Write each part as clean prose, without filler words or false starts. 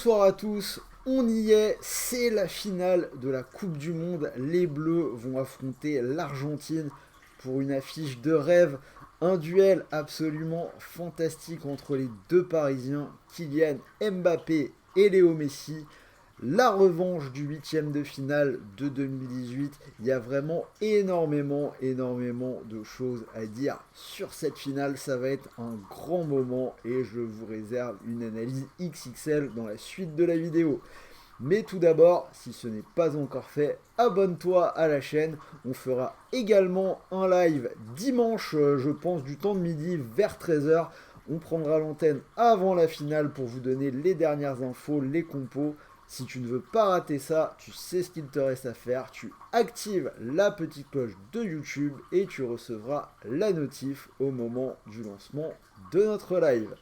Bonsoir à tous, on y est, c'est la finale de la Coupe du Monde. Les Bleus vont affronter l'Argentine pour une affiche de rêve. Un duel absolument fantastique entre les deux Parisiens, Kylian Mbappé et Léo Messi. La revanche du huitième de finale de 2018. Il y a vraiment énormément de choses à dire sur cette finale. Ça va être un grand moment et je vous réserve une analyse XXL dans la suite de la vidéo. Mais tout d'abord, si ce n'est pas encore fait, abonne-toi à la chaîne. On fera également un live dimanche, je pense, du temps de midi vers 13h. On prendra l'antenne avant la finale pour vous donner les dernières infos, les compos. Si tu ne veux pas rater ça, tu sais ce qu'il te reste à faire. Tu actives la petite cloche de YouTube et tu recevras la notif au moment du lancement de notre live.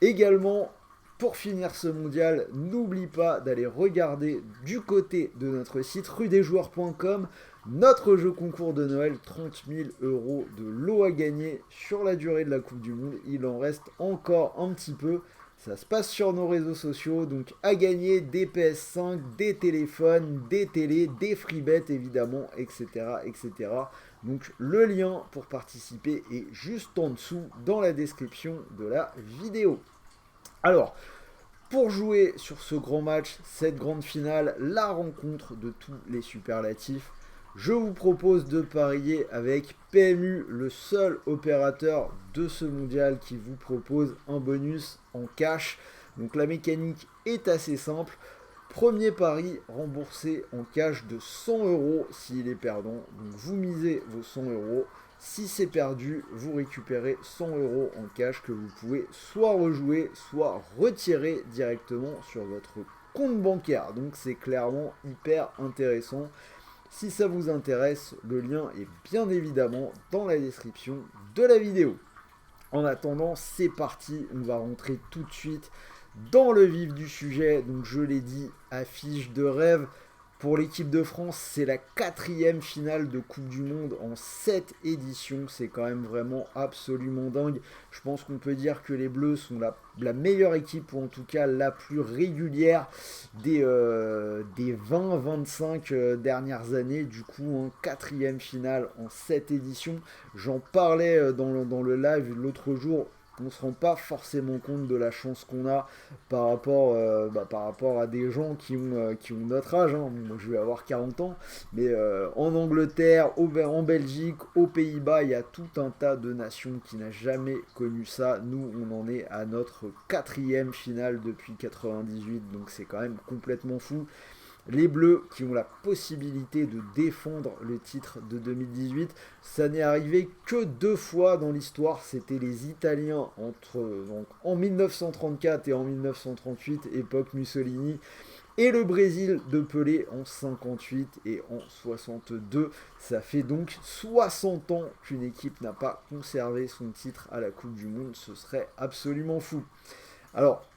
Également, pour finir ce mondial, n'oublie pas d'aller regarder du côté de notre site rudesjoueurs.com notre jeu concours de Noël, 30 000 euros de lot à gagner sur la durée de la Coupe du Monde. Il en reste encore un petit peu. Ça se passe sur nos réseaux sociaux, donc à gagner des PS5, des téléphones, des télés, des freebets évidemment, etc. Donc le lien pour participer est juste en dessous dans la description de la vidéo. Alors, pour jouer sur ce grand match, cette grande finale, la rencontre de tous les superlatifs, je vous propose de parier avec PMU, le seul opérateur de ce mondial qui vous propose un bonus en cash. Donc la mécanique est assez simple. Premier pari remboursé en cash de 100 euros s'il est perdant. Donc vous misez vos 100 euros. Si c'est perdu, vous récupérez 100 euros en cash que vous pouvez soit rejouer, soit retirer directement sur votre compte bancaire. Donc c'est clairement hyper intéressant. Si ça vous intéresse, le lien est bien évidemment dans la description de la vidéo. En attendant, c'est parti, on va rentrer tout de suite dans le vif du sujet. Donc je l'ai dit, affiche de rêve. Pour l'équipe de France, c'est la 4e finale de Coupe du Monde en 7 éditions. C'est quand même vraiment absolument dingue. Je pense qu'on peut dire que les Bleus sont la meilleure équipe, ou en tout cas la plus régulière des 20-25 dernières années. Du coup, 4e finale en 7 éditions. J'en parlais dans le live l'autre jour. On ne se rend pas forcément compte de la chance qu'on a par rapport à des gens qui ont notre âge. Hein. Moi, je vais avoir 40 ans, mais en Angleterre, en Belgique, aux Pays-Bas, il y a tout un tas de nations qui n'a jamais connu ça. Nous, on en est à notre 4e finale depuis 98, donc c'est quand même complètement fou. Les Bleus qui ont la possibilité de défendre le titre de 2018, ça n'est arrivé que 2 fois dans l'histoire. C'était les Italiens en 1934 et en 1938, époque Mussolini, et le Brésil de Pelé en 58 et en 62. Ça fait donc 60 ans qu'une équipe n'a pas conservé son titre à la Coupe du Monde. Ce serait absolument fou. Alors,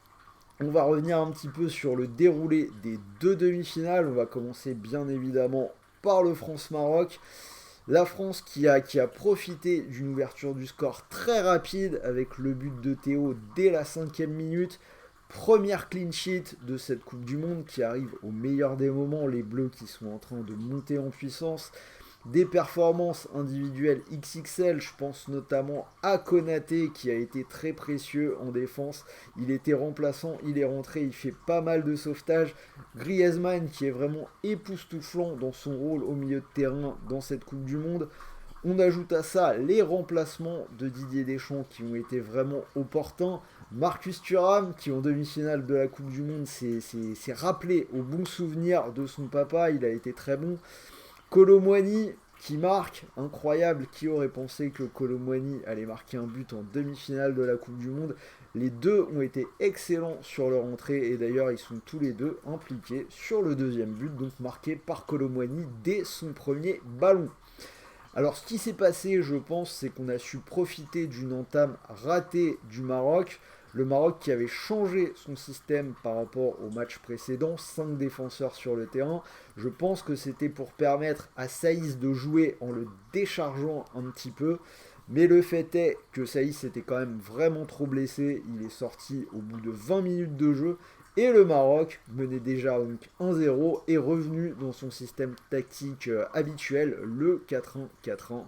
on va revenir un petit peu sur le déroulé des 2 demi-finales. On va commencer bien évidemment par le France-Maroc. La France qui a profité d'une ouverture du score très rapide avec le but de Théo dès la 5e minute. Première clean sheet de cette Coupe du Monde qui arrive au meilleur des moments. Les Bleus qui sont en train de monter en puissance. Des performances individuelles XXL, je pense notamment à Konaté qui a été très précieux en défense. Il était remplaçant, il est rentré, il fait pas mal de sauvetage. Griezmann qui est vraiment époustouflant dans son rôle au milieu de terrain dans cette Coupe du Monde. On ajoute à ça les remplacements de Didier Deschamps qui ont été vraiment opportuns. Marcus Thuram qui en demi-finale de la Coupe du Monde s'est rappelé au bon souvenir de son papa, il a été très bon. Kolo Muani qui marque, incroyable, qui aurait pensé que Kolo Muani allait marquer un but en demi-finale de la Coupe du Monde. Les deux ont été excellents sur leur entrée et d'ailleurs ils sont tous les deux impliqués sur le deuxième but, donc marqué par Kolo Muani dès son premier ballon. Alors ce qui s'est passé, je pense, c'est qu'on a su profiter d'une entame ratée du Maroc. Le Maroc qui avait changé son système par rapport au match précédent, 5 défenseurs sur le terrain. Je pense que c'était pour permettre à Saïs de jouer en le déchargeant un petit peu. Mais le fait est que Saïs était quand même vraiment trop blessé. Il est sorti au bout de 20 minutes de jeu. Et le Maroc, mené déjà donc 1-0, est revenu dans son système tactique habituel, le 4-1-4-1.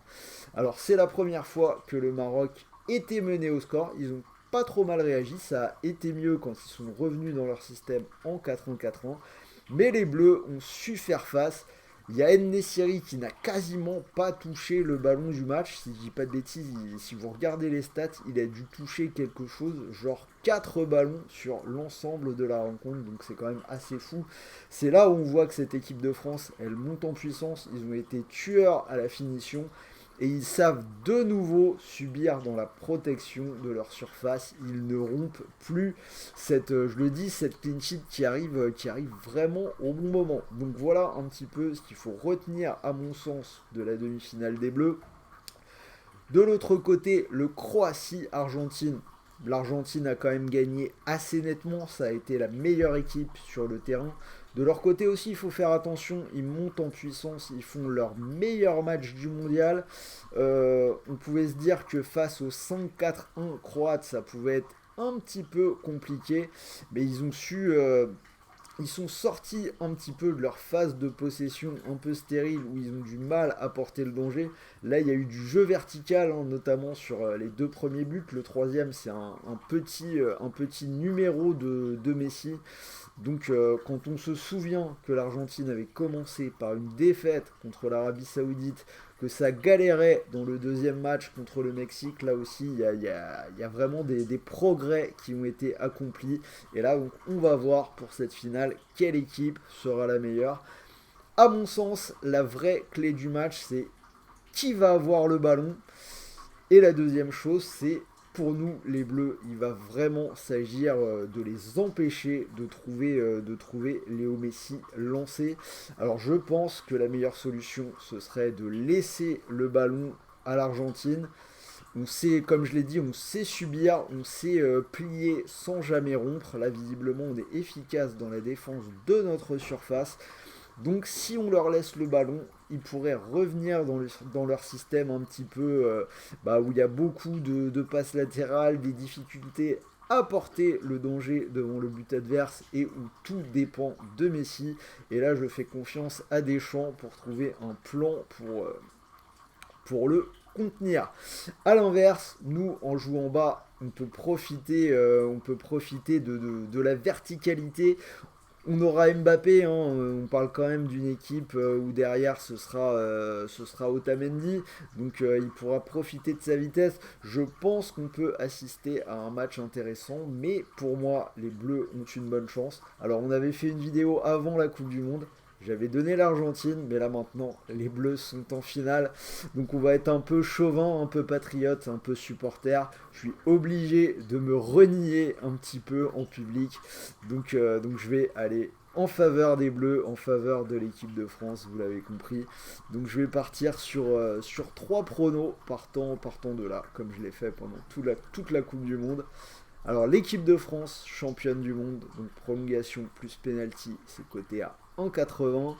Alors c'est la première fois que le Maroc était mené au score. Ils ont pas trop mal réagi, ça a été mieux quand ils sont revenus dans leur système en 4-1-4-1. Mais les Bleus ont su faire face. Il y a En-Nesyri qui n'a quasiment pas touché le ballon du match. Si je dis pas de bêtises, si vous regardez les stats, il a dû toucher quelque chose, genre 4 ballons sur l'ensemble de la rencontre. Donc c'est quand même assez fou. C'est là où on voit que cette équipe de France, elle monte en puissance. Ils ont été tueurs à la finition. Et ils savent de nouveau subir dans la protection de leur surface. Ils ne rompent plus cette, je le dis, cette clean sheet qui arrive vraiment au bon moment. Donc voilà un petit peu ce qu'il faut retenir à mon sens de la demi-finale des Bleus. De l'autre côté, le Croatie-Argentine. L'Argentine a quand même gagné assez nettement, ça a été la meilleure équipe sur le terrain. De leur côté aussi, il faut faire attention, ils montent en puissance, ils font leur meilleur match du mondial. On pouvait se dire que face au 5-4-1 croate, ça pouvait être un petit peu compliqué, mais ils ont su ils sont sortis un petit peu de leur phase de possession un peu stérile où ils ont du mal à porter le danger. Là, il y a eu du jeu vertical, hein, notamment sur les 2 premiers buts. Le troisième, c'est un petit numéro de Messi. Donc, quand on se souvient que l'Argentine avait commencé par une défaite contre l'Arabie Saoudite, que ça galérait dans le deuxième match contre le Mexique, là aussi, il y a vraiment des progrès qui ont été accomplis. Et là, donc, on va voir pour cette finale quelle équipe sera la meilleure. À mon sens, la vraie clé du match, c'est qui va avoir le ballon. Et la deuxième chose, c'est pour nous, les Bleus, il va vraiment s'agir de les empêcher de trouver Léo Messi lancé. Alors je pense que la meilleure solution, ce serait de laisser le ballon à l'Argentine. On sait, comme je l'ai dit, on sait subir, on sait plier sans jamais rompre. Là, visiblement, on est efficace dans la défense de notre surface. Donc si on leur laisse le ballon, ils pourraient revenir dans leur système un petit peu où il y a beaucoup de passes latérales, des difficultés à porter le danger devant le but adverse et où tout dépend de Messi. Et là, je fais confiance à Deschamps pour trouver un plan pour le contenir. A l'inverse, nous, en jouant bas, on peut profiter de la verticalité. On aura Mbappé, hein, on parle quand même d'une équipe où derrière ce sera Otamendi, donc il pourra profiter de sa vitesse. Je pense qu'on peut assister à un match intéressant, mais pour moi, les Bleus ont une bonne chance. Alors on avait fait une vidéo avant la Coupe du Monde, j'avais donné l'Argentine, mais là maintenant, les Bleus sont en finale. Donc on va être un peu chauvin, un peu patriote, un peu supporter. Je suis obligé de me renier un petit peu en public. Donc je vais aller en faveur des Bleus, en faveur de l'équipe de France, vous l'avez compris. Donc je vais partir sur 3 pronos partant de là, comme je l'ai fait pendant toute la Coupe du Monde. Alors l'équipe de France, championne du monde, donc prolongation plus penalty, c'est coté à 1,80.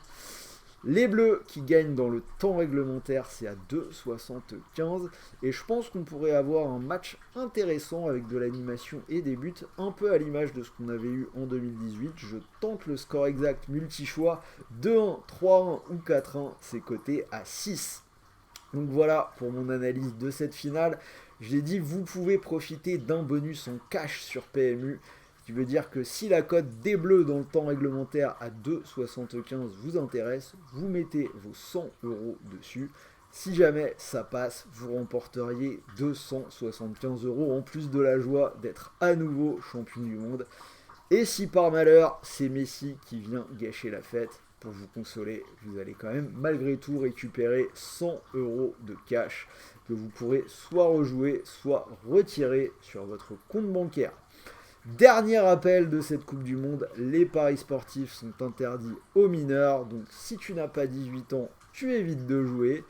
Les Bleus qui gagnent dans le temps réglementaire, c'est à 2,75. Et je pense qu'on pourrait avoir un match intéressant avec de l'animation et des buts, un peu à l'image de ce qu'on avait eu en 2018. Je tente le score exact multi-choix, 2-1, 3-1 ou 4-1, c'est coté à 6. Donc voilà pour mon analyse de cette finale. Je l'ai dit, vous pouvez profiter d'un bonus en cash sur PMU. Ce qui veut dire que si la cote des Bleus dans le temps réglementaire à 2,75 vous intéresse, vous mettez vos 100 € dessus. Si jamais ça passe, vous remporteriez 275 € en plus de la joie d'être à nouveau champion du monde. Et si par malheur, c'est Messi qui vient gâcher la fête, pour vous consoler, vous allez quand même malgré tout récupérer 100 € de cash que vous pourrez soit rejouer, soit retirer sur votre compte bancaire. Dernier rappel de cette Coupe du Monde, les paris sportifs sont interdits aux mineurs, donc si tu n'as pas 18 ans, tu évites de jouer.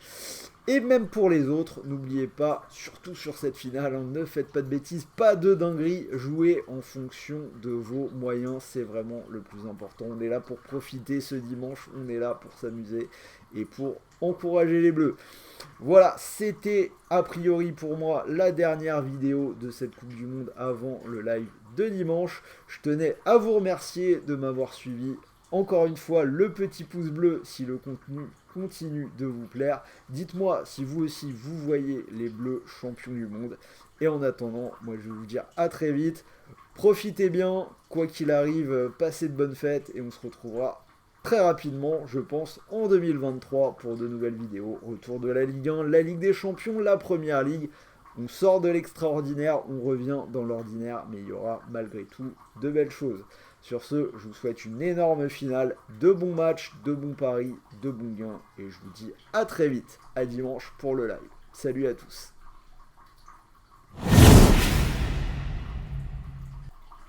Et même pour les autres, n'oubliez pas, surtout sur cette finale, hein, ne faites pas de bêtises, pas de dinguerie, jouez en fonction de vos moyens, c'est vraiment le plus important. On est là pour profiter ce dimanche, on est là pour s'amuser et pour encourager les Bleus. Voilà, c'était a priori pour moi la dernière vidéo de cette Coupe du Monde avant le live de dimanche. Je tenais à vous remercier de m'avoir suivi. Encore une fois, le petit pouce bleu si le contenu continue de vous plaire. Dites-moi si vous aussi vous voyez les Bleus champions du monde. Et en attendant, moi je vais vous dire à très vite. Profitez bien, quoi qu'il arrive, passez de bonnes fêtes et on se retrouvera très rapidement, je pense, en 2023 pour de nouvelles vidéos. Retour de la Ligue 1, la Ligue des Champions, la Première Ligue. On sort de l'extraordinaire, on revient dans l'ordinaire, mais il y aura malgré tout de belles choses. Sur ce, je vous souhaite une énorme finale, de bons matchs, de bons paris, de bons gains, et je vous dis à très vite, à dimanche pour le live. Salut à tous.